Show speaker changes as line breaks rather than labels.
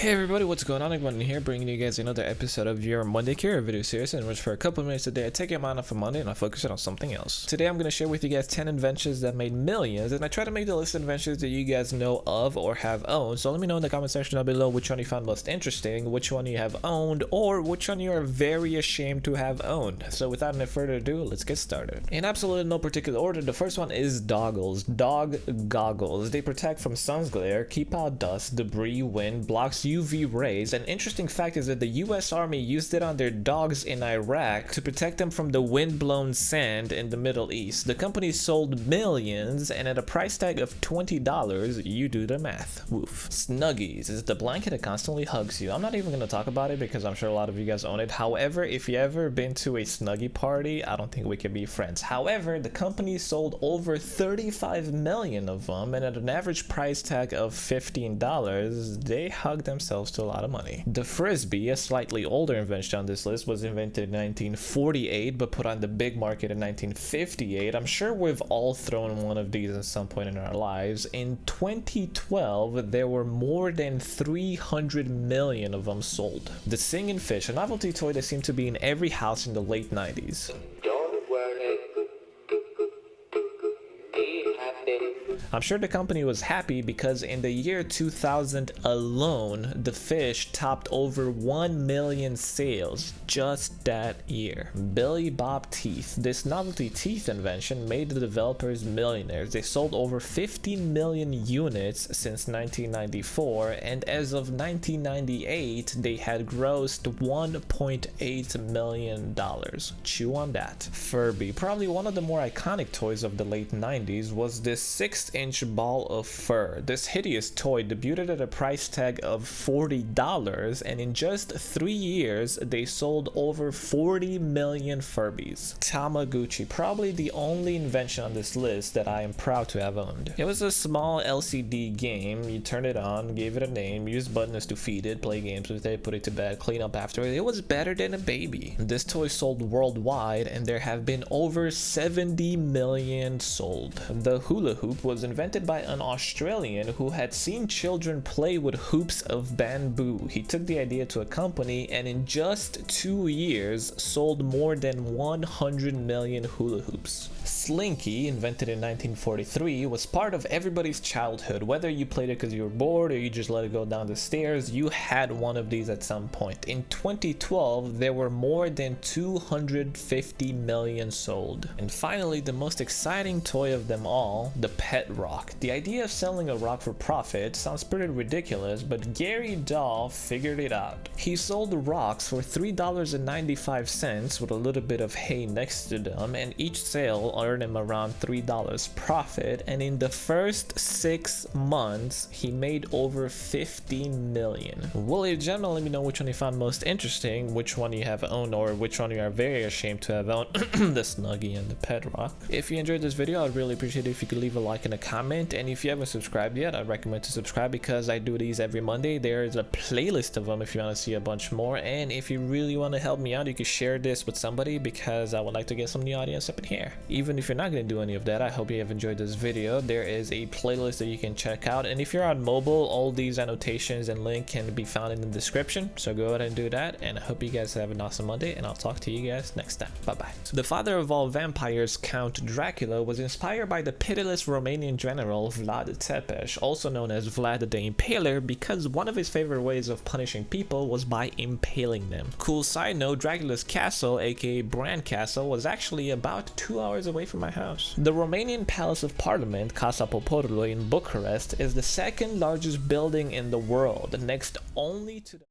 Hey everybody, what's going on? Everyone here, bringing you guys another episode of your Monday Cure video series, in which for a couple of minutes today I take your mind off of Monday and I focus it on something else. Today I'm going to share with you guys 10 inventions that made millions, and I try to make the list of inventions that you guys know of or have owned. So let me know in the comment section down below which one you found most interesting, which one you have owned, or which one you are very ashamed to have owned. So without any further ado, let's get started. In absolutely no particular order, the first one is doggles. Dog goggles. They protect from sun's glare, keep out dust, debris, wind, blocks UV rays. An interesting fact is that the US Army used it on their dogs in Iraq to protect them from the wind-blown sand in the Middle East. The company sold millions, and at a price tag of $20, you do the math. Woof. Snuggies is the blanket that constantly hugs you. I'm not even going to talk about it because I'm sure a lot of you guys own it. However, if you ever been to a Snuggie party, I don't think we can be friends. However, the company sold over 35 million of them, and at an average price tag of $15, they hug themselves to a lot of money. The Frisbee, a slightly older invention on this list, was invented in 1948 but put on the big market in 1958. I'm sure we've all thrown one of these at some point in our lives. In 2012, there were more than 300 million of them sold. The Singing Fish, a novelty toy that seemed to be in every house in the late 90s. I'm sure the company was happy because in the year 2000 alone, the fish topped over 1 million sales just that year. Billy Bob Teeth. This novelty teeth invention made the developers millionaires. They sold over 50 million units since 1994, and as of 1998, they had grossed $1.8 million. Chew on that. Furby. Probably one of the more iconic toys of the late 90s was this 6-inch ball of fur. This hideous toy debuted at a price tag of $40, and in just 3 years they sold over 40 million Furbies. Tamagotchi, probably the only invention on this list that I am proud to have owned. It was a small LCD game. You turn it on, gave it a name, used buttons to feed it, play games with it, put it to bed, clean up after it. It was better than a baby. This toy sold worldwide, and there have been over 70 million sold. The hula hoop was invented by an Australian who had seen children play with hoops of bamboo. He took the idea to a company, and in just 2 years sold more than 100 million hula hoops. Slinky, invented in 1943, was part of everybody's childhood. Whether you played it because you were bored or you just let it go down the stairs, you had one of these at some point. In 2012, there were more than 250 million sold. And finally, the most exciting toy of them all, the pet rock. The idea of selling a rock for profit sounds pretty ridiculous, but Gary Dahl figured it out. He sold rocks for $3.95 with a little bit of hay next to them, and each sale earned him around $3 profit, and in the first 6 months he made over 15 million. Well, ladies and gentlemen, let me know which one you found most interesting, which one you have owned, or which one you are very ashamed to have owned. The Snuggie and the pet rock. If you enjoyed this video, I'd really appreciate it if you could leave a like and a comment, and if you haven't subscribed yet, I'd recommend to subscribe because I do these every Monday. There is a playlist of them if you want to see a bunch more, and if you really want to help me out, you can share this with somebody because I would like to get some new audience up in here. Even if you're not going to do any of that, I hope you have enjoyed this video. There is a playlist that you can check out, and if you're on mobile, all these annotations and link can be found in the description, so go ahead and do that, and I hope you guys have an awesome Monday, and I'll talk to you guys next time. Bye bye. The father of all vampires, Count Dracula, was inspired by the pitiless Romanian general Vlad Tepes, also known as Vlad the Impaler, because one of his favorite ways of punishing people was by impaling them. Cool side note, Dracula's castle, aka Bran Castle, was actually about 2 hours away from my house. The Romanian Palace of Parliament, Casa Poporului in Bucharest, is the second largest building in the world, next only to the